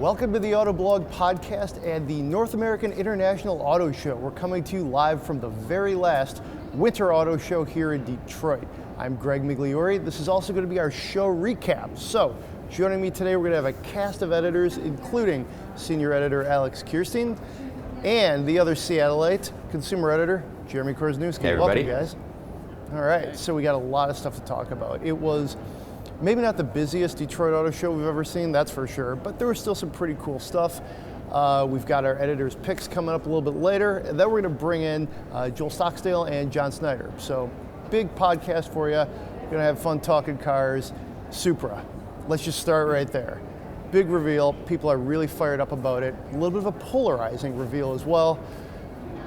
Welcome to the Autoblog podcast and the North American International Auto Show. We're coming to you live from the very last Winter Auto Show here in Detroit. I'm Greg Migliore. This is also going to be our show recap. So, joining me today, we're going to have a cast of editors, including senior editor Alex Kirstein and the other Seattleite, consumer editor Jeremy Korzeniewski. Hey, everybody. Welcome, guys. All right, so we got a lot of stuff to talk about. It was maybe not the busiest Detroit Auto Show we've ever seen, that's for sure, but there was still some pretty cool stuff. We've got our editor's picks coming up a little bit later, and then we're going to bring in Joel Stocksdale and John Snyder. So, big podcast for you. We're going to have fun talking cars. Supra. Let's just start right there. Big reveal. People are really fired up about it. A little bit of a polarizing reveal as well.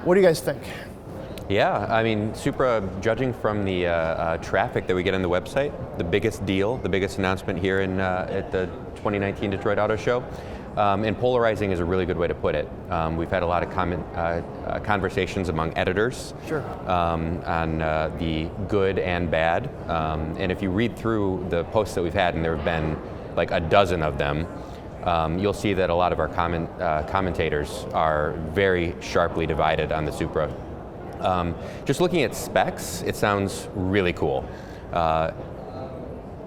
What do you guys think? Yeah, I mean, Supra, judging from the traffic that we get on the website, the biggest deal, the biggest announcement here at the 2019 Detroit Auto Show. And polarizing is a really good way to put it. We've had a lot of conversations among editors on the good and bad. And if you read through the posts that we've had, and there have been like a dozen of them, you'll see that a lot of our commentators are very sharply divided on the Supra. Just looking at specs, it sounds really cool.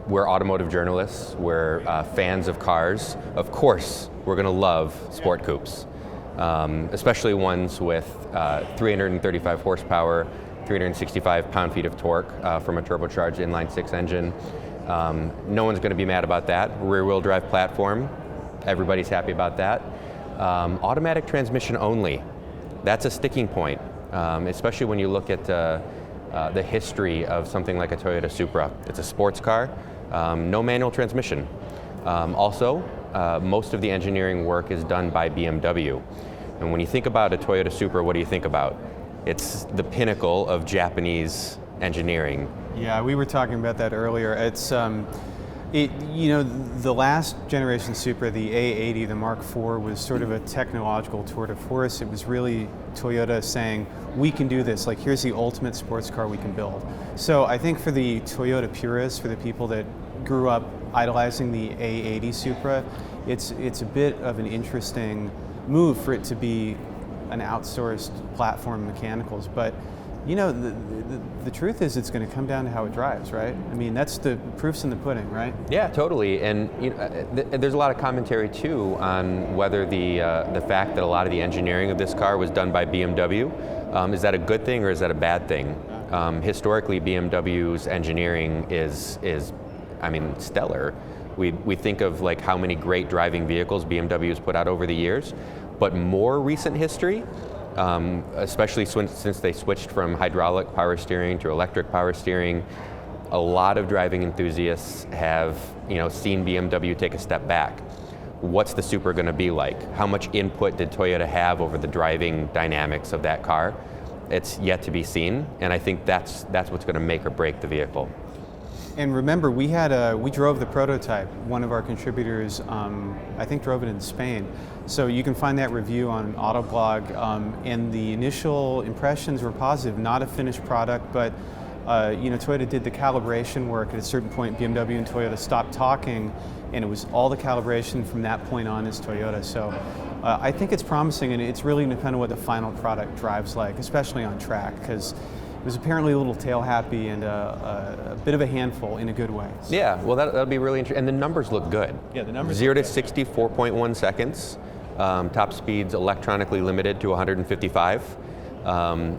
We're automotive journalists, we're fans of cars. Of course, we're going to love sport coupes, especially ones with 335 horsepower, 365 pound-feet of torque from a turbocharged inline-six engine. No one's going to be mad about that. Rear-wheel drive platform, everybody's happy about that. Automatic transmission only, that's a sticking point. Especially when you look at the history of something like a Toyota Supra. It's a sports car, no manual transmission. Also, most of the engineering work is done by BMW. And when you think about a Toyota Supra, what do you think about? It's the pinnacle of Japanese engineering. Yeah, we were talking about that earlier. It's the last generation Supra, the A80, the Mark IV, was sort of a technological tour de force. It was really Toyota saying, we can do this, like here's the ultimate sports car we can build. So I think for the Toyota purists, for the people that grew up idolizing the A80 Supra, it's a bit of an interesting move for it to be an outsourced platform mechanicals. But you know, the truth is it's going to come down to how it drives, right? I mean, that's the proof's in the pudding, right? Yeah, totally. And you know, there's a lot of commentary too on whether the fact that a lot of the engineering of this car was done by BMW, is that a good thing or is that a bad thing? Historically, BMW's engineering is I mean, stellar. We think of like how many great driving vehicles BMW has put out over the years, but more recent history, especially since they switched from hydraulic power steering to electric power steering, a lot of driving enthusiasts have seen BMW take a step back. What's the Supra going to be like? How much input did Toyota have over the driving dynamics of that car? It's yet to be seen, and I think that's what's going to make or break the vehicle. And remember, we drove the prototype. One of our contributors, I think, drove it in Spain. So you can find that review on Autoblog. And the initial impressions were positive. Not a finished product, but Toyota did the calibration work. At a certain point, BMW and Toyota stopped talking, and it was all the calibration from that point on is Toyota. So I think it's promising, and it's really dependent on what the final product drives like, especially on track, because it was apparently a little tail happy and a bit of a handful in a good way. So. Yeah, well that'll be really interesting. And the numbers look good. Yeah, the numbers 0 to 60, 4.1 seconds. Top speeds electronically limited to 155.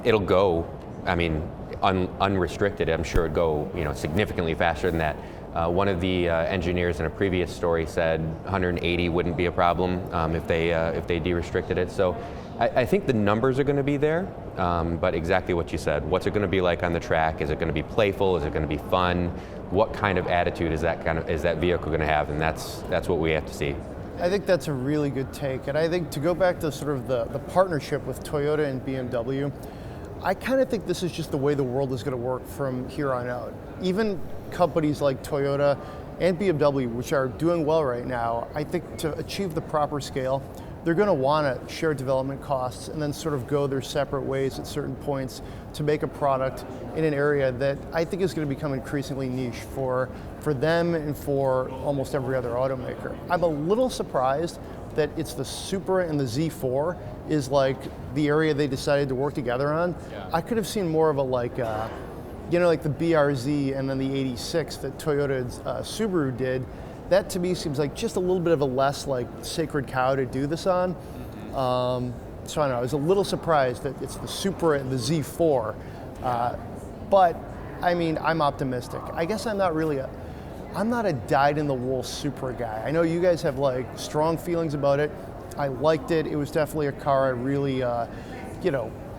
It'll go, I mean, unrestricted. I'm sure it'd go significantly faster than that. One of the engineers in a previous story said 180 wouldn't be a problem if they de-restricted it. So I think the numbers are going to be there, but exactly what you said. What's it going to be like on the track? Is it going to be playful? Is it going to be fun? What kind of attitude is that vehicle going to have? And that's what we have to see. I think that's a really good take, and I think to go back to sort of the partnership with Toyota and BMW, I kind of think this is just the way the world is going to work from here on out. Even companies like Toyota and BMW, which are doing well right now, I think to achieve the proper scale, they're going to want to share development costs and then sort of go their separate ways at certain points to make a product in an area that I think is going to become increasingly niche for them and for almost every other automaker. I'm a little surprised that it's the Supra and the Z4 is like the area they decided to work together on. Yeah. I could have seen more of a like the BRZ and then the 86 that Toyota and Subaru did. That to me seems like just a little bit of a less like sacred cow to do this on. So I don't know, I was a little surprised that it's the Supra and the Z4. But I mean, I'm optimistic. I guess I'm not a dyed-in-the-wool Supra guy. I know you guys have like strong feelings about it. I liked it. It was definitely a car I really,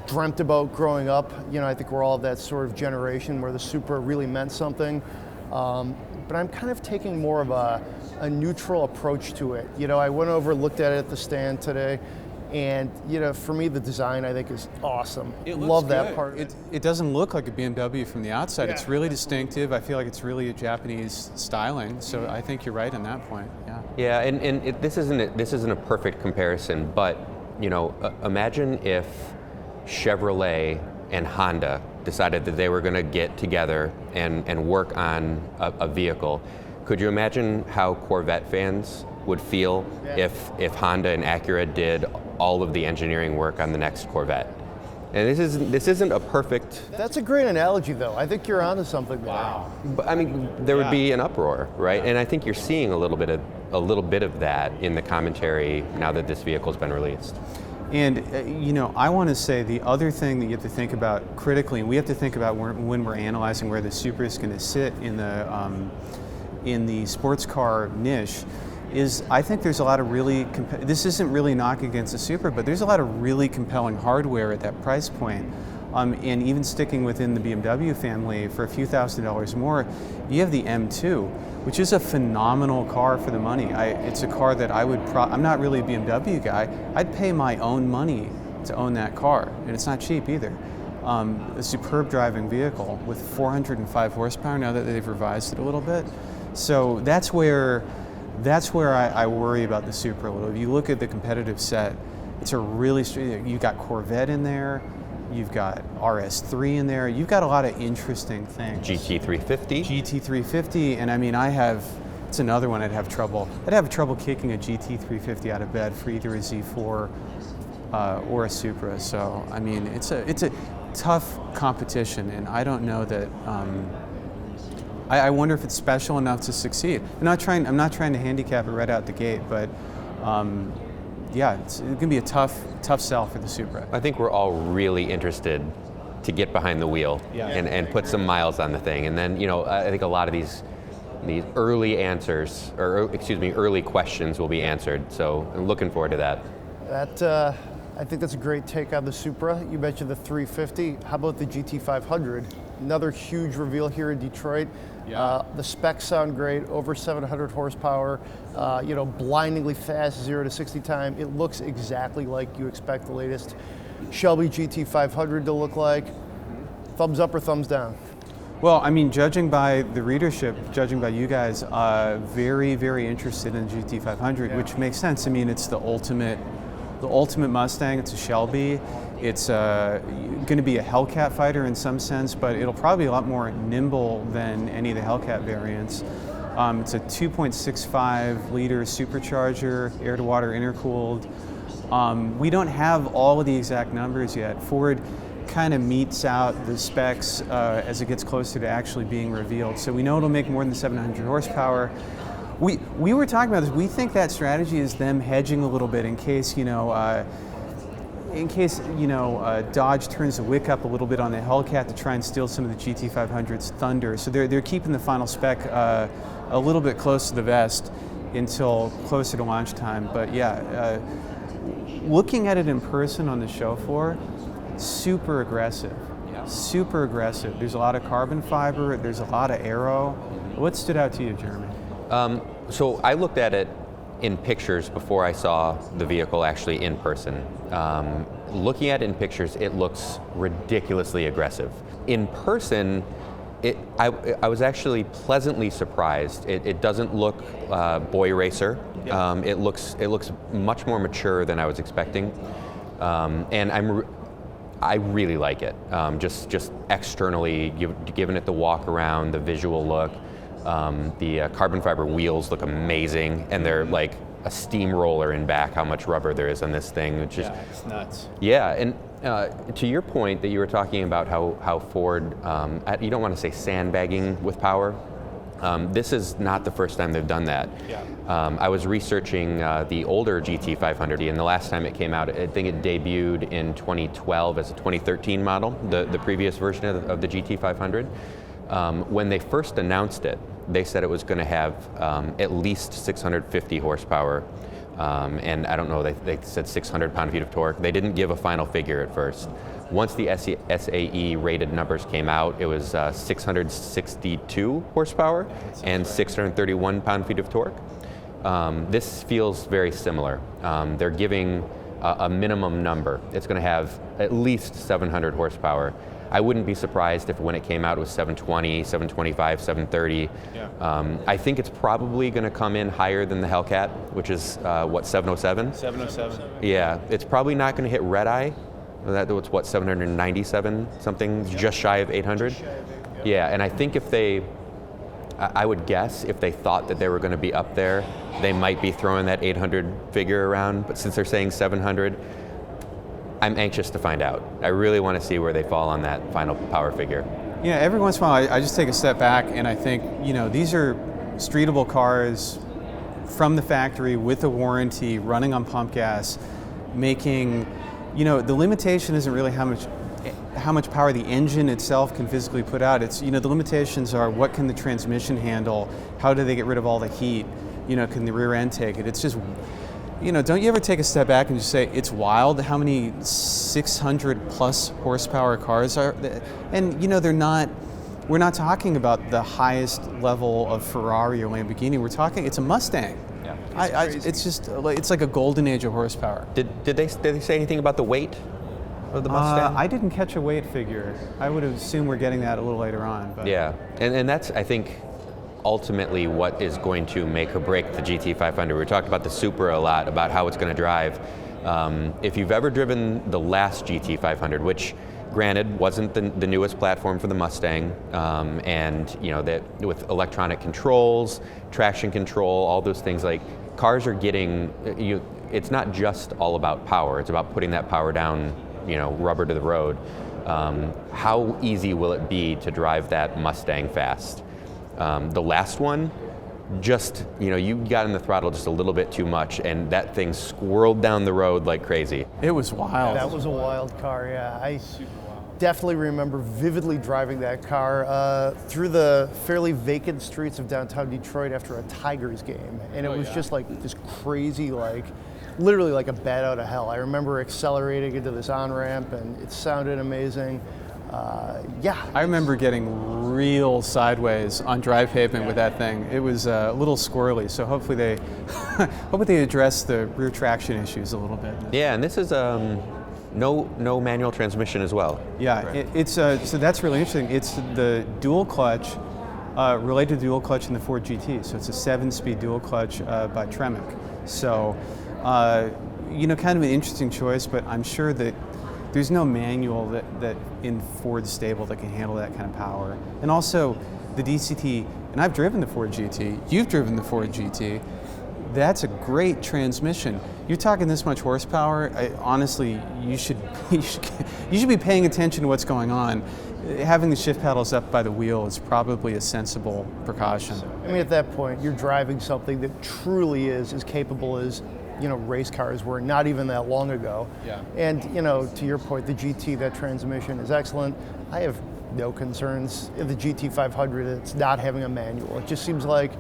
dreamt about growing up. I think we're all of that sort of generation where the Supra really meant something. But I'm kind of taking more of a neutral approach to it. I went over, looked at it at the stand today, and for me, the design I think is awesome. Love that part. It doesn't look like a BMW from the outside. Yeah, it's really distinctive. I feel like it's really a Japanese styling. So I think you're right on that point. Yeah. Yeah, and this isn't a perfect comparison, but imagine if Chevrolet and Honda decided that they were going to get together and work on a vehicle. Could you imagine how Corvette fans would feel if Honda and Acura did all of the engineering work on the next Corvette? And this isn't a perfect. That's a great analogy, though. I think you're onto something there. Wow. But I mean, there would be an uproar, right? And I think you're seeing a little bit of that in the commentary now that this vehicle's been released. And I want to say the other thing that you have to think about critically, and we have to think about when we're analyzing where the Supra is going to sit in the sports car niche, is I think there's a lot of really, this isn't really knock against the Supra, but there's a lot of really compelling hardware at that price point. And even sticking within the BMW family for a few $1,000s more, you have the M2, which is a phenomenal car for the money. It's a car that I'm not really a BMW guy, I'd pay my own money to own that car, and it's not cheap either. A superb driving vehicle with 405 horsepower now that they've revised it a little bit. So that's where I worry about the Supra a little. If you look at the competitive set, it's a really, you've got Corvette in there, you've got RS3 in there, you've got a lot of interesting things. GT350, and I mean, it's another one I'd have trouble kicking a GT350 out of bed for either a Z4 or a Supra. So, I mean, it's a tough competition, and I don't know that, I wonder if it's special enough to succeed. I'm not trying to handicap it right out the gate, but it's going to be a tough sell for the Supra. I think we're all really interested to get behind the wheel and put some miles on the thing. And then, I think a lot of these early answers, early questions will be answered. So I'm looking forward to that. I think that's a great take on the Supra. You mentioned the 350. How about the GT500? Another huge reveal here in Detroit. Yeah. The specs sound great, over 700 horsepower, blindingly fast 0 to 60 time. It looks exactly like you expect the latest Shelby GT500 to look like. Thumbs up or thumbs down? Well, I mean, judging by the readership, judging by you guys, very, very interested in the GT500, which makes sense. I mean, it's the ultimate Mustang. It's a Shelby. It's going to be a Hellcat fighter in some sense, but it'll probably be a lot more nimble than any of the Hellcat variants. It's a 2.65 liter supercharger, air-to-water intercooled. We don't have all of the exact numbers yet. Ford kind of meets out the specs as it gets closer to actually being revealed. So we know it'll make more than 700 horsepower. We were talking about this. We think that strategy is them hedging a little bit in case Dodge turns the wick up a little bit on the Hellcat to try and steal some of the GT500's thunder. So they're keeping the final spec a little bit close to the vest until closer to launch time. But looking at it in person on the show floor, super aggressive. Yeah. Super aggressive. There's a lot of carbon fiber. There's a lot of aero. What stood out to you, Jeremy? So I looked at it in pictures before I saw the vehicle actually in person. Looking at it in pictures, it looks ridiculously aggressive. In person, I was actually pleasantly surprised. It doesn't look boy racer. Yeah. It looks much more mature than I was expecting, and I really like it. Just externally, giving it the walk around, the visual look. The carbon fiber wheels look amazing, and they're like a steamroller in back, how much rubber there is on this thing, which is it's nuts. Yeah, and to your point that you were talking about how Ford, you don't want to say sandbagging with power. This is not the first time they've done that. Yeah. I was researching the older GT500, and the last time it came out, I think it debuted in 2012 as a 2013 model, the previous version of the GT500. When they first announced it, they said it was going to have at least 650 horsepower, and I don't know, they said 600 pound-feet of torque. They didn't give a final figure at first. Once the SAE rated numbers came out, it was 662 horsepower and 631 pound-feet of torque. This feels very similar. They're giving a minimum number. It's going to have at least 700 horsepower. I wouldn't be surprised if when it came out it was 720, 725, 730. Yeah. I think it's probably going to come in higher than the Hellcat, which is what, 707? 707. Yeah, it's probably not going to hit Red Eye. That's what, 797 something, just shy of 800. Yeah, and I think I would guess if they thought that they were going to be up there, they might be throwing that 800 figure around. But since they're saying 700, I'm anxious to find out. I really want to see where they fall on that final power figure. Yeah, every once in a while I just take a step back and I think, these are streetable cars from the factory with a warranty, running on pump gas, making, the limitation isn't really how much power the engine itself can physically put out. It's, the limitations are what can the transmission handle, how do they get rid of all the heat, can the rear end take it? It's just, don't you ever take a step back and just say, it's wild how many 600 plus horsepower cars are, and we're not talking about the highest level of Ferrari or Lamborghini, we're talking, it's a Mustang. Yeah. It's like a golden age of horsepower. Did they say anything about the weight of the Mustang? I didn't catch a weight figure. I would assume we're getting that a little later on. But. Yeah, and that's, I think, ultimately what is going to make or break the GT500. We talked about the Supra a lot, about how it's going to drive. If you've ever driven the last GT500, which granted wasn't the newest platform for the Mustang, and that with electronic controls, traction control, all those things, like cars are getting, it's not just all about power, it's about putting that power down, rubber to the road. How easy will it be to drive that Mustang fast? The last one, just, you got in the throttle just a little bit too much and that thing squirreled down the road like crazy. It was wild. That was a wild car, yeah. I definitely remember vividly driving that car through the fairly vacant streets of downtown Detroit after a Tigers game. And it was just like this crazy, literally like a bat out of hell. I remember accelerating into this on-ramp and it sounded amazing. I remember getting real sideways on dry pavement with that thing. It was a little squirrely, so hopefully they address the rear traction issues a little bit. Yeah, and this is no manual transmission as well. Yeah, right. so that's really interesting. It's the dual clutch, related to dual clutch in the Ford GT. So it's a 7-speed dual clutch by Tremec. So, kind of an interesting choice, but I'm sure that there's no manual that in Ford's stable that can handle that kind of power. And also the DCT, and I've driven the Ford GT, you've driven the Ford GT, that's a great transmission. You're talking this much horsepower, honestly, you should be paying attention to what's going on. Having the shift paddles up by the wheel is probably a sensible precaution. I mean, at that point, you're driving something that truly is as capable as race cars were not even that long ago. Yeah. And, to your point, the GT, that transmission is excellent. I have no concerns in the GT500 it's not having a manual. It just seems like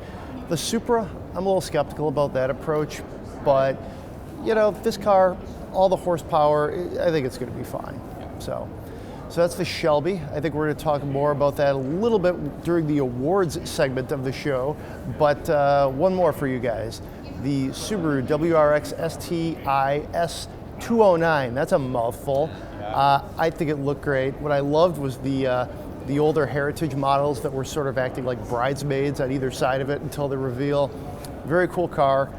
the Supra, I'm a little skeptical about that approach, but, this car, all the horsepower, I think it's going to be fine. Yeah. So that's the Shelby. I think we're going to talk more about that a little bit during the awards segment of the show, but one more for you guys. The Subaru WRX Sti S209. That's a mouthful. I think it looked great. What I loved was the older heritage models that were sort of acting like bridesmaids on either side of it until the reveal. Very cool car.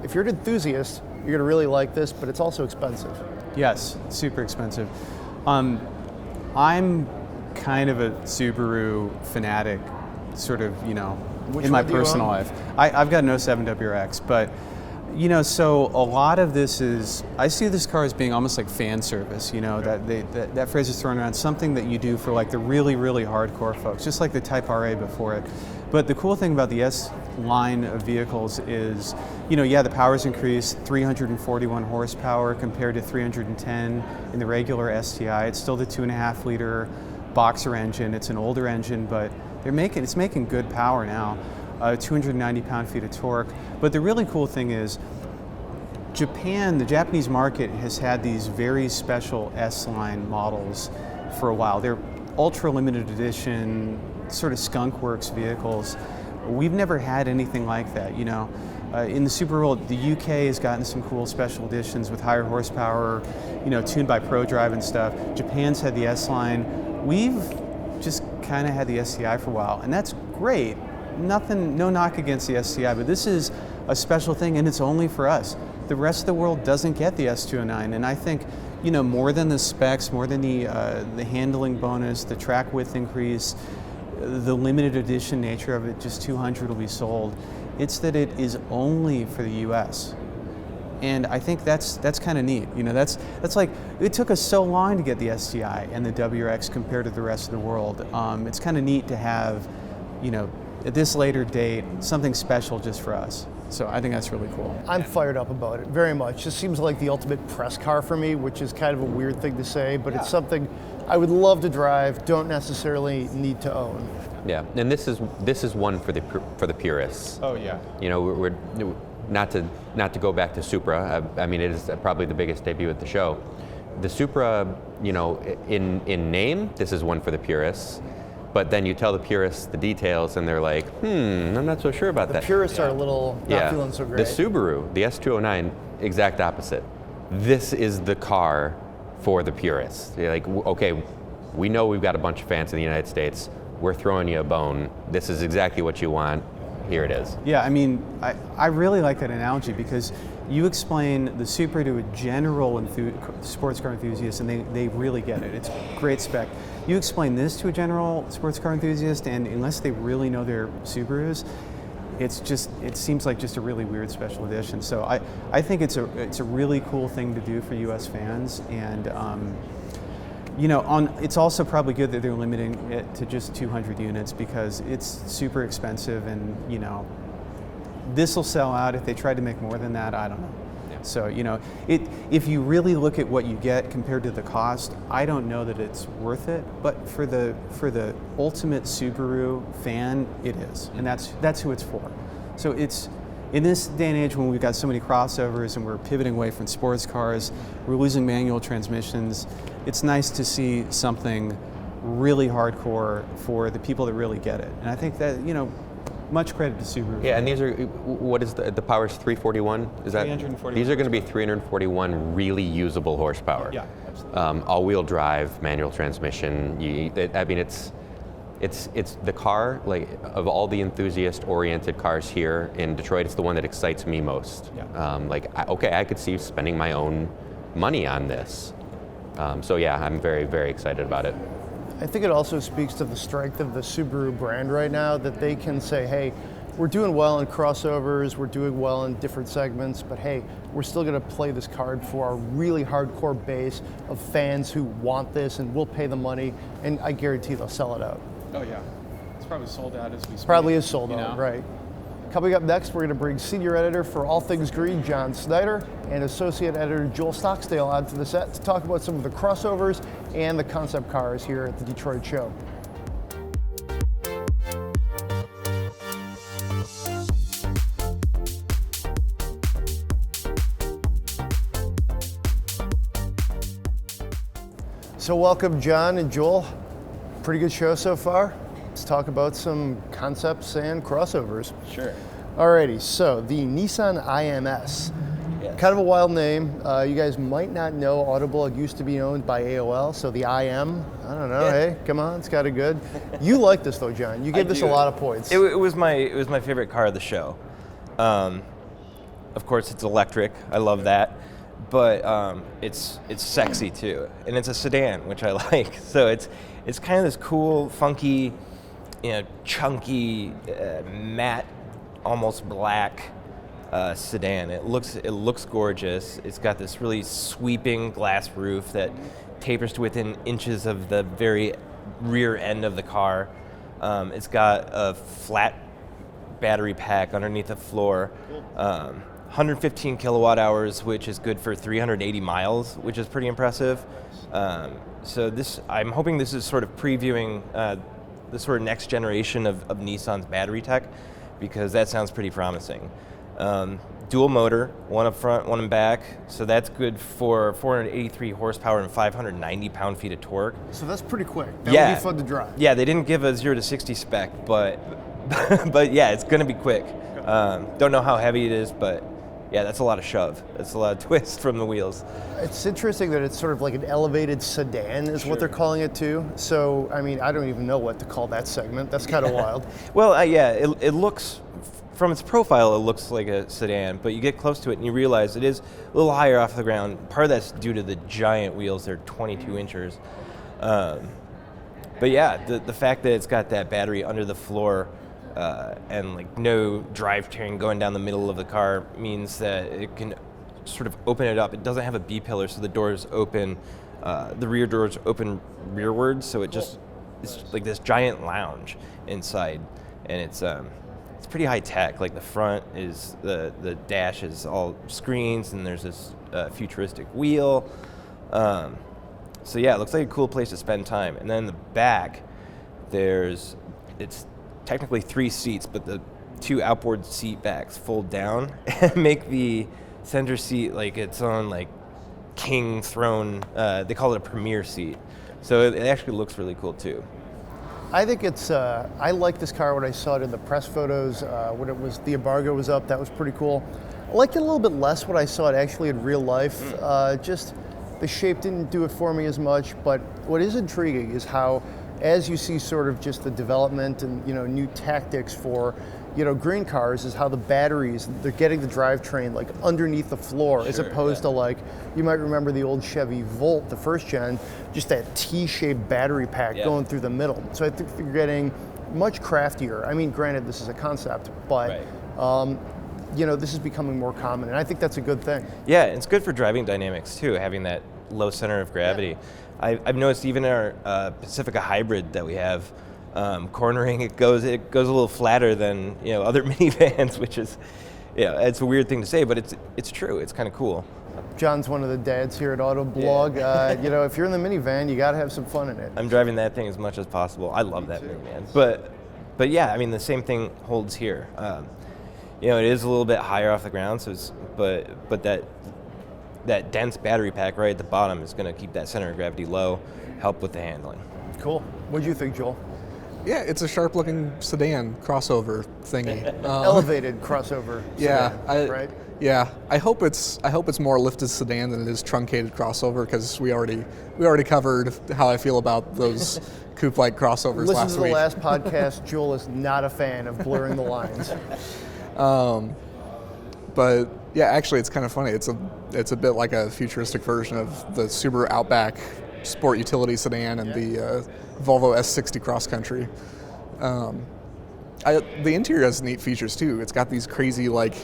If you're an enthusiast, you're going to really like this, but it's also expensive. Yes, super expensive. I'm kind of a Subaru fanatic, sort of, Which in my one do you personal own? life. I've got an 07 WRX, but You know, so a lot of this is, I see this car as being almost like fan service, you know, that phrase is thrown around, something that you do for like the really, really hardcore folks, just like the Type RA before it. But the cool thing about the S line of vehicles is, you know, yeah, the power's increased, 341 horsepower compared to 310 in the regular STI. It's still the 2.5 liter boxer engine. It's an older engine, but it's making good power now. 290 pound-feet of torque. But the really cool thing is, Japan, the Japanese market, has had these very special S-line models for a while. They're ultra limited edition, sort of skunk works vehicles. We've never had anything like that, you know. In the Supra world, the UK has gotten some cool special editions with higher horsepower, you know, tuned by ProDrive and stuff. Japan's had the S-line. We've just kind of had the STI for a while, and that's great. No knock against the STI, but this is a special thing, and it's only for us. The rest of the world doesn't get the S209, and I think, you know, more than the specs, more than the handling bonus, the track width increase, the limited edition nature of it, just 200 will be sold. It's that it is only for the U.S. And I think that's kind of neat. You know, that's like, it took us so long to get the STI and the WRX compared to the rest of the world. It's kind of neat to have, you know, at this later date, something special just for us. So I think that's really cool. I'm fired up about it, very much. This seems like the ultimate press car for me, which is kind of a weird thing to say, but it's something I would love to drive, don't necessarily need to own. Yeah, and this is one for the purists. Oh yeah. You know, we're not to go back to Supra. I mean, it is probably the biggest debut at the show. The Supra, you know, in name, this is one for the purists. But then you tell the purists the details, and they're like, I'm not so sure about that. The purists are a little not feeling so great. The Subaru, the S209, exact opposite. This is the car for the purists. You're like, okay, we know we've got a bunch of fans in the United States. We're throwing you a bone. This is exactly what you want. Here it is. Yeah, I mean, I really like that analogy because you explain the Supra to a general sports car enthusiast, and they really get it. It's great spec. You explain this to a general sports car enthusiast, and unless they really know their Subarus, it seems like just a really weird special edition. So I think it's a really cool thing to do for U.S. fans, and you know, it's also probably good that they're limiting it to just 200 units because it's super expensive, and you know, this will sell out. If they tried to make more than that, I don't know. Yeah. So you know, if you really look at what you get compared to the cost, I don't know that it's worth it. But for the ultimate Subaru fan, it is, and that's who it's for. So it's in this day and age when we've got so many crossovers and we're pivoting away from sports cars, we're losing manual transmissions. It's nice to see something really hardcore for the people that really get it. And I think that, you know, much credit to Subaru. Yeah, and these are, what is the power's 341? Is that 341? These are going to be 341 really usable horsepower. Yeah, absolutely. All-wheel drive, manual transmission. I mean, it's the car, like, of all the enthusiast-oriented cars here in Detroit, it's the one that excites me most. Yeah. I could see spending my own money on this. So yeah, I'm very, very excited about it. I think it also speaks to the strength of the Subaru brand right now, that they can say, hey, we're doing well in crossovers, we're doing well in different segments, but hey, we're still going to play this card for our really hardcore base of fans who want this, and we'll pay the money, and I guarantee they'll sell it out. Oh yeah, it's probably sold out as we speak. Probably is sold out, right. Coming up next, we're going to bring senior editor for All Things Green, John Snyder, and associate editor Joel Stocksdale onto the set to talk about some of the crossovers and the concept cars here at the Detroit show. So welcome, John and Joel. Pretty good show so far. Let's talk about some concepts and crossovers. Sure. Alrighty, so the Nissan Ims. Yes. Kind of a wild name. You guys might not know Autoblog used to be owned by AOL, so the IM, I don't know, hey, come on, it's got a good. You like this though, John. You gave this a lot of points. It was my favorite car of the show. Of course, it's electric. I love that. But it's sexy too, and it's a sedan, which I like. So it's kind of this cool, funky, you know, chunky, matte, almost black sedan. It looks gorgeous. It's got this really sweeping glass roof that tapers to within inches of the very rear end of the car. It's got a flat battery pack underneath the floor. 115 kilowatt hours, which is good for 380 miles, which is pretty impressive. So I'm hoping this is sort of previewing the sort of next generation of Nissan's battery tech, because that sounds pretty promising. Dual motor, one up front, one in back, so that's good for 483 horsepower and 590 pound-feet of torque. So that's pretty quick. That would be fun to drive. Yeah, they didn't give a 0 to 60 spec, but but yeah, it's going to be quick. Don't know how heavy it is, but yeah, that's a lot of shove. That's a lot of twist from the wheels. It's interesting that it's sort of like an elevated sedan is what they're calling it too. So, I mean, I don't even know what to call that segment. That's kind of wild. Well, yeah, it looks, from its profile, it looks like a sedan, but you get close to it and you realize it is a little higher off the ground. Part of that's due to the giant wheels. They're 22 inches. But yeah, the fact that it's got that battery under the floor and like no drivetrain going down the middle of the car means that it can sort of open it up. It doesn't have a B-pillar, so the doors open, the rear doors open rearwards, so it's like this giant lounge inside, and it's pretty high tech. Like the front is the dash is all screens, and there's this futuristic wheel. So yeah, it looks like a cool place to spend time. And then in the back, it's technically 3 seats, but the 2 outboard seat backs fold down and make the center seat like its own like king throne. They call it a premier seat. So it actually looks really cool too. I think it's, I like this car when I saw it in the press photos, when the embargo was up. That was pretty cool. I liked it a little bit less when I saw it actually in real life. Just the shape didn't do it for me as much, but what is intriguing is how, as you see sort of just the development and, new tactics for, green cars, is how the batteries, they're getting the drivetrain like underneath the floor, as opposed to like, you might remember the old Chevy Volt, the first gen, just that T-shaped battery pack going through the middle. So I think you're getting much craftier. I mean, granted, this is a concept, but this is becoming more common, and I think that's a good thing. Yeah, it's good for driving dynamics too, having that low center of gravity. I've noticed even in our Pacifica hybrid that we have, cornering, it goes a little flatter than other minivans, which is, it's a weird thing to say, but it's true. It's kind of cool. John's one of the dads here at Autoblog. If you're in the minivan, you got to have some fun in it. I'm driving that thing as much as possible. I love that minivan. But yeah, I mean, the same thing holds here. It is a little bit higher off the ground, so but that dense battery pack right at the bottom is going to keep that center of gravity low, help with the handling. Cool. What do you think, Joel? Yeah, it's a sharp-looking sedan crossover thingy. Elevated crossover. Sedan, right? Yeah, I hope it's more lifted sedan than it is truncated crossover, because we already covered how I feel about those coupe-like crossovers last week. Listen to the last podcast. Joel is not a fan of blurring the lines. But yeah, actually, it's kind of funny. It's a bit like a futuristic version of the Subaru Outback sport utility sedan and the Volvo S60 Cross Country. The interior has neat features too. It's got these crazy like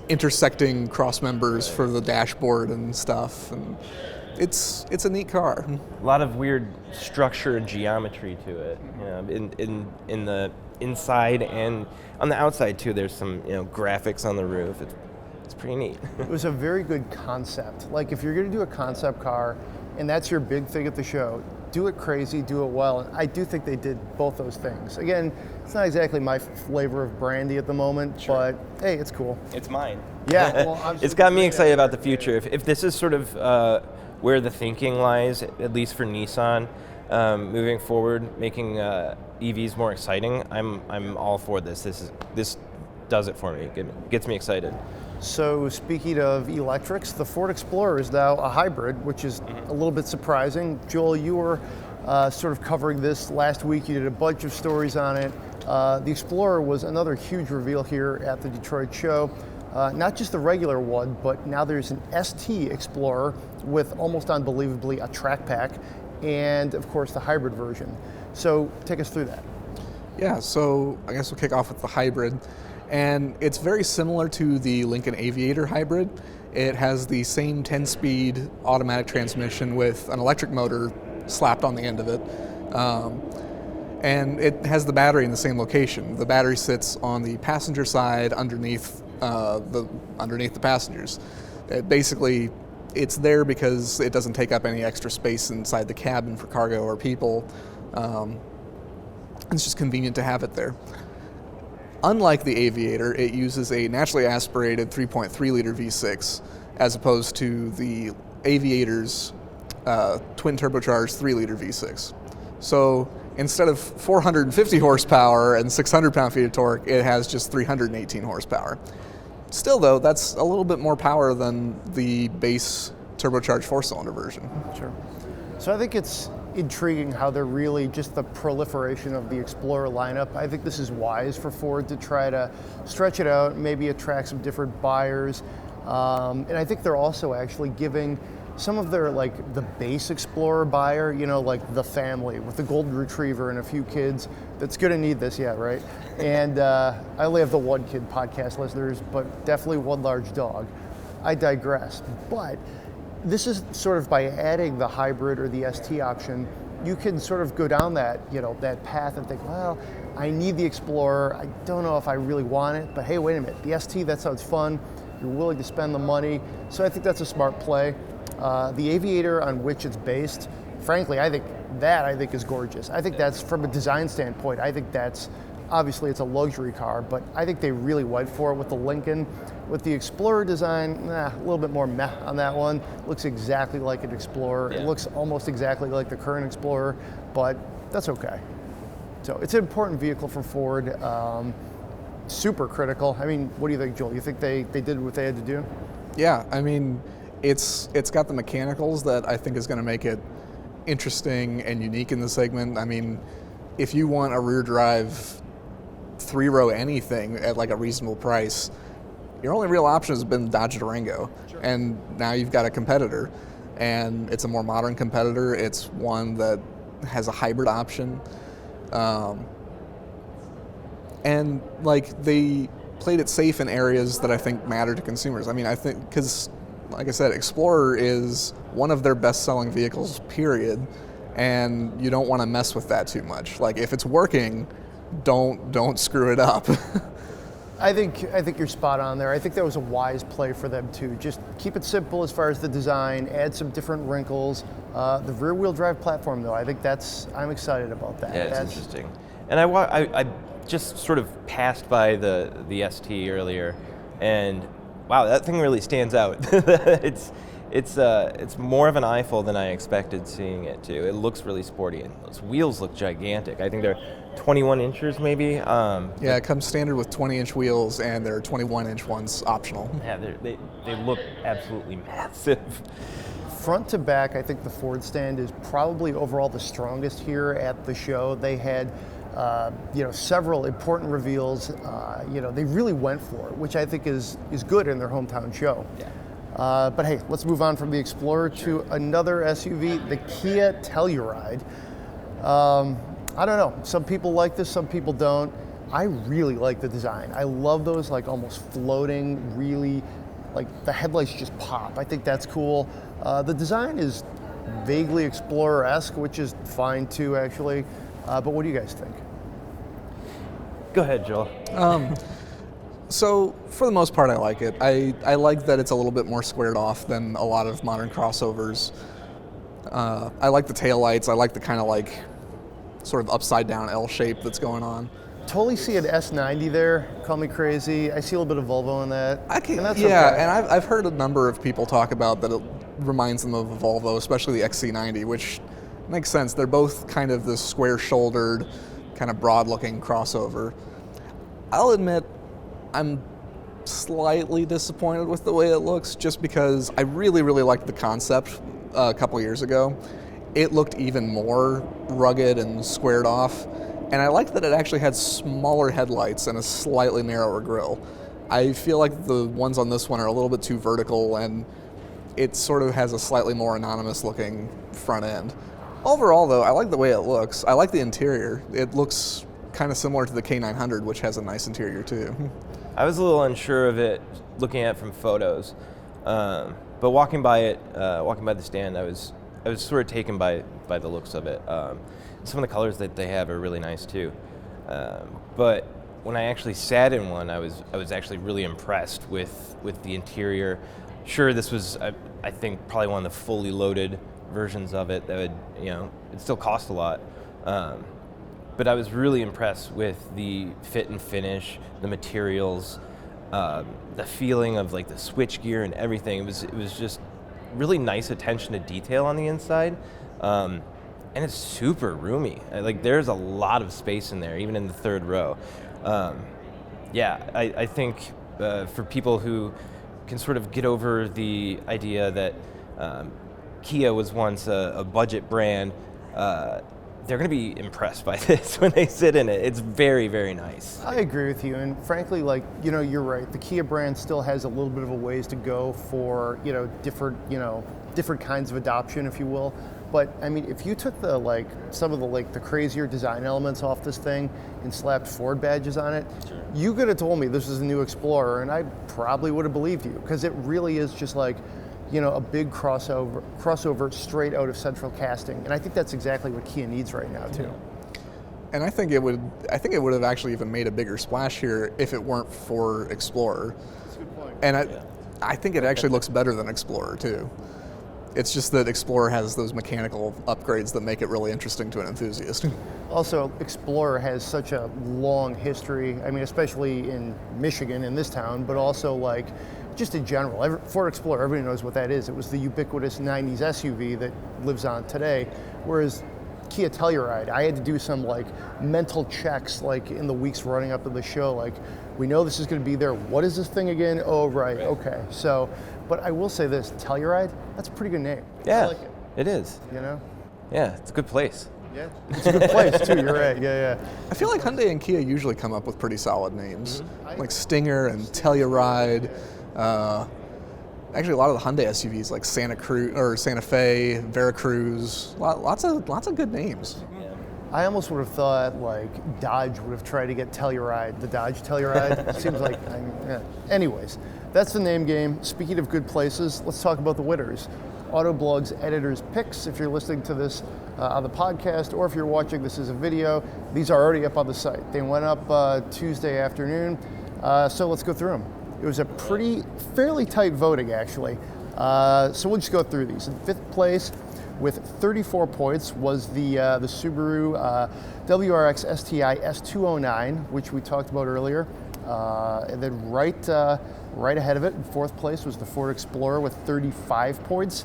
intersecting cross members for the dashboard and stuff, and it's a neat car. A lot of weird structure and geometry to it. In the inside and on the outside too. There's some graphics on the roof. It's pretty neat. It was a very good concept. Like if you're going to do a concept car, and that's your big thing at the show, do it crazy, do it well. And I do think they did both those things. Again, it's not exactly my flavor of brandy at the moment, but hey, it's cool. It's mine. Yeah, well, it's got me excited about the future. If this is sort of where the thinking lies, at least for Nissan, moving forward, making EVs more exciting, I'm all for this. This does it for me. It gets me excited. So speaking of electrics, the Ford Explorer is now a hybrid, which is a little bit surprising. Joel, you were sort of covering this last week. You did a bunch of stories on it. The Explorer was another huge reveal here at the Detroit show. Not just the regular one, but now there's an ST Explorer with almost unbelievably a track pack, and of course the hybrid version. So take us through that. Yeah, so I guess we'll kick off with the hybrid. And it's very similar to the Lincoln Aviator hybrid. It has the same 10-speed automatic transmission with an electric motor slapped on the end of it. And it has the battery in the same location. The battery sits on the passenger side underneath the passengers. Basically, it's there because it doesn't take up any extra space inside the cabin for cargo or people. It's just convenient to have it there. Unlike the Aviator, it uses a naturally aspirated 3.3-liter V6 as opposed to the Aviator's twin turbocharged 3-liter V6. So instead of 450 horsepower and 600 pound-feet of torque, it has just 318 horsepower. Still, though, that's a little bit more power than the base turbocharged four-cylinder version. Sure. So I think it's intriguing how they're really just the proliferation of the Explorer lineup. I think this is wise for Ford to try to stretch it out, maybe attract some different buyers. And I think they're also actually giving some of their, like, the base Explorer buyer, you know, like the family with the golden retriever and a few kids that's going to need this, yeah, right? And I only have the one kid podcast listeners, but definitely one large dog. I digress. But this is sort of by adding the hybrid or the ST option, you can sort of go down that, you know, that path and think, well, I need the Explorer. I don't know if I really want it, but hey, wait a minute, the ST, that sounds fun. You're willing to spend the money. So I think that's a smart play. The Aviator on which it's based, frankly, I think is gorgeous. I think that's, from a design standpoint, I think that's, obviously it's a luxury car, but I think they really went for it with the Lincoln. With the Explorer design, a little bit more meh on that one. Looks exactly like an Explorer. Yeah. It looks almost exactly like the current Explorer, but that's okay. So it's an important vehicle for Ford. Super critical. I mean, what do you think, Joel? You think they did what they had to do? Yeah, I mean, it's got the mechanicals that I think is going to make it interesting and unique in the segment. I mean, if you want a rear drive 3-row anything at like a reasonable price, your only real option has been Dodge Durango. Sure. And now you've got a competitor, and it's a more modern competitor. It's one that has a hybrid option. And like, they played it safe in areas that I think matter to consumers. I mean, I think, because like I said, Explorer is one of their best-selling vehicles, period, and you don't want to mess with that too much. Like, if it's working, don't screw it up. I think you're spot on there. I think that was a wise play for them too. Just keep it simple as far as the design, add some different wrinkles. The rear-wheel drive platform, though, I think I'm excited about that. Yeah, that's interesting. And I just sort of passed by the ST earlier, and wow, that thing really stands out. It's more of an eyeful than I expected seeing it too. It looks really sporty, and those wheels look gigantic. I think they're 21 inches maybe. Yeah, it comes standard with 20-inch wheels, and there are 21-inch ones optional. Yeah, they look absolutely massive. Front to back, I think the Ford stand is probably overall the strongest here at the show. They had several important reveals. They really went for it, which I think is good in their hometown show. Yeah. But hey, let's move on from the Explorer to another SUV, the Kia Telluride. I don't know. Some people like this, some people don't. I really like the design. I love those like almost floating, really, like the headlights just pop. I think that's cool. The design is vaguely Explorer-esque, which is fine too, actually. But what do you guys think? Go ahead, Joel. So for the most part, I like it. I like that it's a little bit more squared off than a lot of modern crossovers. I like the taillights. I like the kind of like sort of upside down L shape that's going on. Totally see an S90 there. Call me crazy. I see a little bit of Volvo in that. And I've heard a number of people talk about that it reminds them of a Volvo, especially the XC90, which makes sense. They're both kind of this square-shouldered, kind of broad-looking crossover. I'll admit I'm slightly disappointed with the way it looks, just because I really, really liked the concept a couple years ago. It looked even more rugged and squared off, and I liked that it actually had smaller headlights and a slightly narrower grille. I feel like the ones on this one are a little bit too vertical, and it sort of has a slightly more anonymous looking front end. Overall, though, I like the way it looks. I like the interior. It looks kind of similar to the K900, which has a nice interior too. I was a little unsure of it looking at it from photos, but walking by the stand, I was sort of taken by the looks of it. Some of the colors that they have are really nice too. But when I actually sat in one, I was actually really impressed with the interior. Sure, this was I think probably one of the fully loaded versions of it that would, it still cost a lot. But I was really impressed with the fit and finish, the materials, the feeling of like the switchgear and everything. It was just really nice attention to detail on the inside. And it's super roomy. Like there's a lot of space in there, even in the third row. I think for people who can sort of get over the idea that Kia was once a budget brand, they're going to be impressed by this when they sit in it. It's very, very nice. I agree with you, and frankly, you're right. The Kia brand still has a little bit of a ways to go for different kinds of adoption, if you will. But I mean, if you took some of the crazier design elements off this thing and slapped Ford badges on it, sure, you could have told me this is a new Explorer, and I probably would have believed you, because it really is just a big crossover straight out of central casting, and I think that's exactly what Kia needs right now too. And I think it would have actually even made a bigger splash here if it weren't for Explorer. That's a good point. And I think it actually looks better than Explorer too. It's just that Explorer has those mechanical upgrades that make it really interesting to an enthusiast. Also, Explorer has such a long history, I mean, especially in Michigan, in this town, but also just in general. Ford Explorer, everybody knows what that is. It was the ubiquitous 90s SUV that lives on today, whereas Kia Telluride, I had to do some mental checks in the weeks running up to the show, we know this is going to be there. What is this thing again? Oh, right. Okay. So, but I will say this, Telluride, that's a pretty good name. Yeah, I like it. It is. Yeah, it's a good place. Yeah, it's a good place too, you're right, yeah. I feel like Hyundai and Kia usually come up with pretty solid names, like Stinger and Telluride. Actually, a lot of the Hyundai SUVs like Santa Fe, Veracruz, lots of good names. I almost would have thought Dodge would have tried to get Telluride, the Dodge Telluride. It seems yeah. Anyways, that's the name game. Speaking of good places, let's talk about the winners. Autoblog's editors' picks, if you're listening to this on the podcast, or if you're watching this as a video, these are already up on the site. They went up Tuesday afternoon, so let's go through them. It was a fairly tight voting, actually. So we'll just go through these. In fifth place, with 34 points, was the Subaru WRX Sti S209, which we talked about earlier. And then right ahead of it, in fourth place, was the Ford Explorer with 35 points.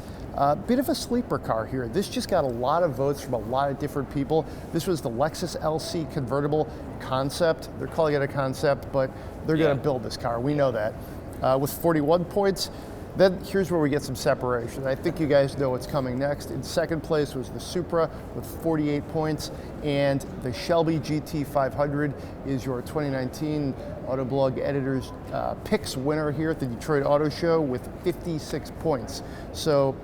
Bit of a sleeper car here. This just got a lot of votes from a lot of different people. This was the Lexus Lc Convertible concept. They're calling it a concept, but they're going to build this car. We know that. With 41 points. Then here's where we get some separation. I think you guys know what's coming next. In second place was the Supra with 48 points, and the Shelby GT500 is your 2019 Autoblog editors picks winner here at the Detroit Auto Show with 56 points. So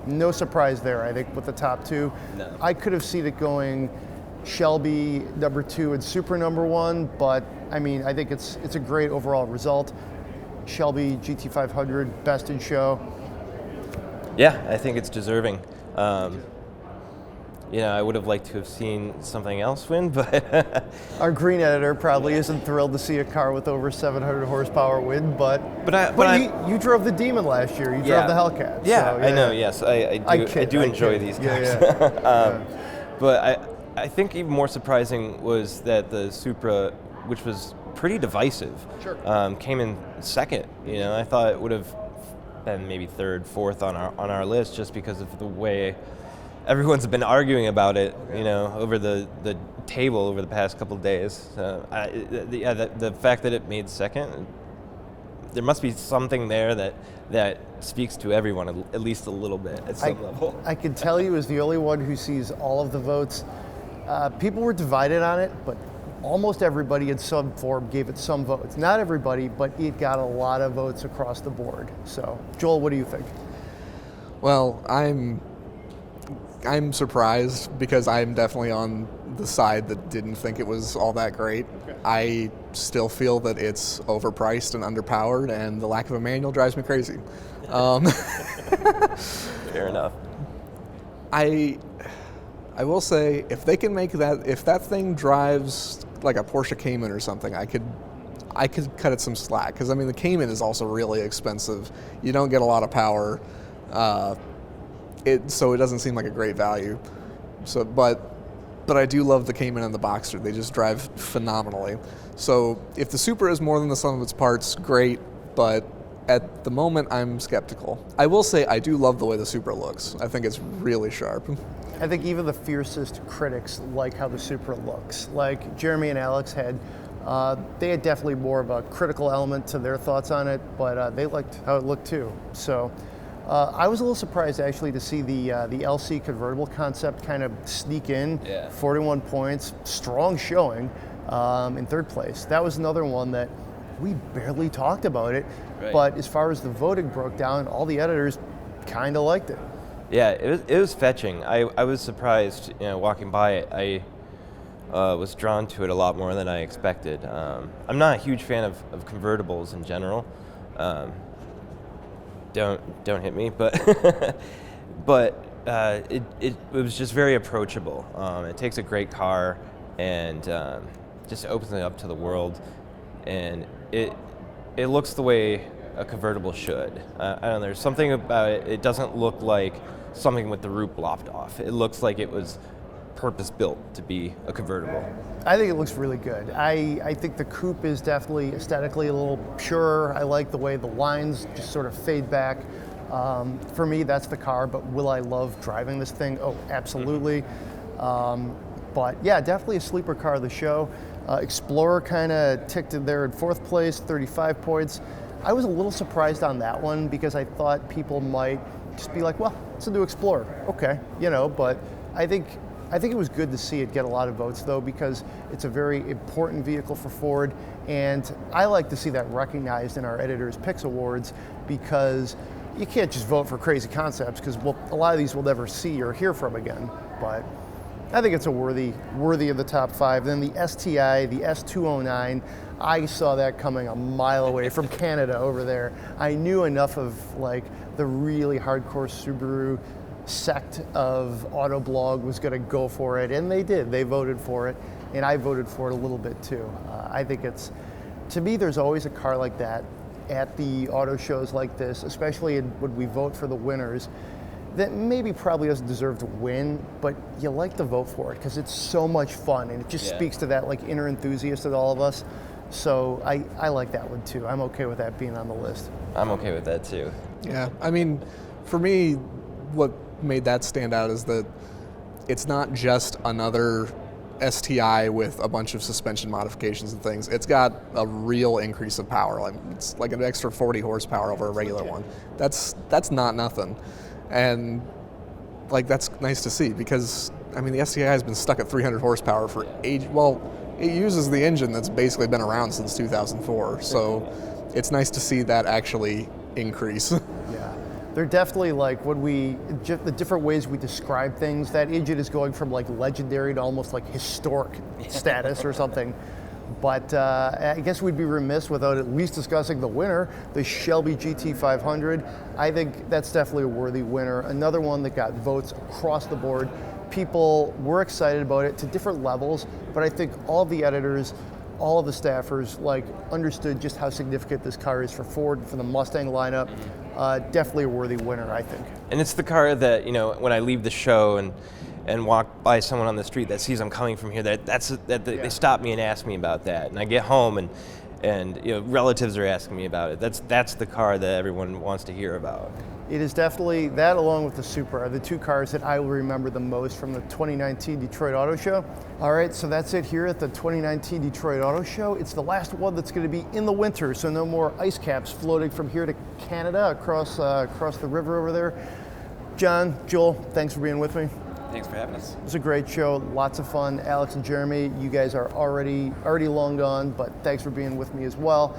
no surprise there, I think, with the top two. No. I could have seen it going Shelby number 2 and Supra number 1, but I mean, I think it's a great overall result. Shelby GT500, best in show. Yeah, I think it's deserving. I would have liked to have seen something else win, but our green editor probably isn't thrilled to see a car with over 700 horsepower win, but you drove the Demon last year. You drove the Hellcat. Yeah, so, I know. Yes, I do enjoy these cars. But I think even more surprising was that the Supra, which was pretty divisive, came in second. I thought it would have been maybe third, fourth on our list, just because of the way everyone's been arguing about it, over the table over the past couple of days. The fact that it made second, there must be something there that speaks to everyone at least a little bit at some level. I can tell you, as the only one who sees all of the votes, people were divided on it, but almost everybody in some form gave it some votes. Not everybody, but it got a lot of votes across the board. So, Joel, what do you think? Well, I'm surprised because I'm definitely on the side that didn't think it was all that great. Okay. I still feel that it's overpriced and underpowered, and the lack of a manual drives me crazy. Fair enough. I will say, if they can make that, if that thing drives like a Porsche Cayman or something, I could cut it some slack, because I mean the Cayman is also really expensive. You don't get a lot of power, so it doesn't seem like a great value. So, but I do love the Cayman and the Boxster. They just drive phenomenally. So if the Supra is more than the sum of its parts, great. But at the moment, I'm skeptical. I will say I do love the way the Supra looks. I think it's really sharp. I think even the fiercest critics like how the Supra looks. Like Jeremy and Alex had, they had definitely more of a critical element to their thoughts on it, but they liked how it looked too. So I was a little surprised actually to see the LC convertible concept kind of sneak in. Yeah. 41 points, strong showing in third place. That was another one that we barely talked about it, right. But as far as the voting broke down, all the editors kind of liked it. Yeah, it was fetching. I was surprised, walking by it. I was drawn to it a lot more than I expected. I'm not a huge fan of convertibles in general. Don't hit me, but it was just very approachable. It takes a great car and just opens it up to the world, and it looks the way a convertible should. I don't know, there's something about it. It doesn't look like something with the roof lopped off. It looks like it was purpose-built to be a convertible. I think it looks really good. I think the coupe is definitely aesthetically a little purer. I like the way the lines just sort of fade back. For me, that's the car, but will I love driving this thing? Oh, absolutely. But yeah, definitely a sleeper car of the show. Explorer kind of ticked in there in fourth place, 35 points. I was a little surprised on that one because I thought people might just be like, well, it's a new Explorer. Okay, but I think it was good to see it get a lot of votes, though, because it's a very important vehicle for Ford, and I like to see that recognized in our Editor's Picks Awards, because you can't just vote for crazy concepts, because a lot of these we'll never see or hear from again. But I think it's a worthy of the top 5. Then the STI, the S209, I saw that coming a mile away from Canada over there. I knew enough of like the really hardcore Subaru sect of Autoblog was going to go for it, and they did. They voted for it, and I voted for it a little bit too. I think to me, there's always a car like that at the auto shows like this, especially when we vote for the winners, that maybe probably doesn't deserve to win, but you like to vote for it because it's so much fun, and it just speaks to that like inner enthusiast of all of us. So I like that one too. I'm okay with that being on the list. I'm okay with that too. Yeah, I mean, for me, what made that stand out is that it's not just another STI with a bunch of suspension modifications and things. It's got a real increase of power. It's like an extra 40 horsepower over a regular one. That's not nothing. And like that's nice to see, because I mean the STI has been stuck at 300 horsepower for age. Well, it uses the engine that's basically been around since 2004. So it's nice to see that actually increase. Yeah, they're definitely like the different ways we describe things. That engine is going from like legendary to almost like historic status or something. But I guess we'd be remiss without at least discussing the winner, the Shelby GT500. I think that's definitely a worthy winner. Another one that got votes across the board. People were excited about it to different levels, but I think all of the editors, all of the staffers understood just how significant this car is for Ford and for the Mustang lineup. Definitely a worthy winner, I think. And it's the car that, when I leave the show and walk by someone on the street that sees I'm coming from here, they stop me and ask me about that, and I get home and relatives are asking me about it. That's the car that everyone wants to hear about. It is definitely that, along with the Supra, are the two cars that I will remember the most from the 2019 Detroit Auto Show. All right, so that's it here at the 2019 Detroit Auto Show. It's the last one that's going to be in the winter, so no more ice caps floating from here to Canada across the river over there. John, Joel, thanks for being with me. Thanks for having us. It was a great show, lots of fun. Alex and Jeremy, you guys are already long gone, but thanks for being with me as well.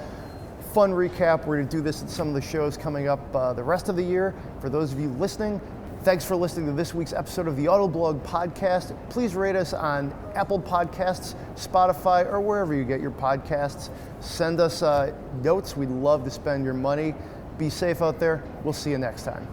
Fun recap, we're going to do this at some of the shows coming up the rest of the year. For those of you listening, Thanks for listening to this week's episode of the Autoblog podcast. Please rate us on Apple Podcasts, Spotify, or wherever you get your podcasts. Send us notes. We'd love to spend your money. Be safe out there. We'll see you next time.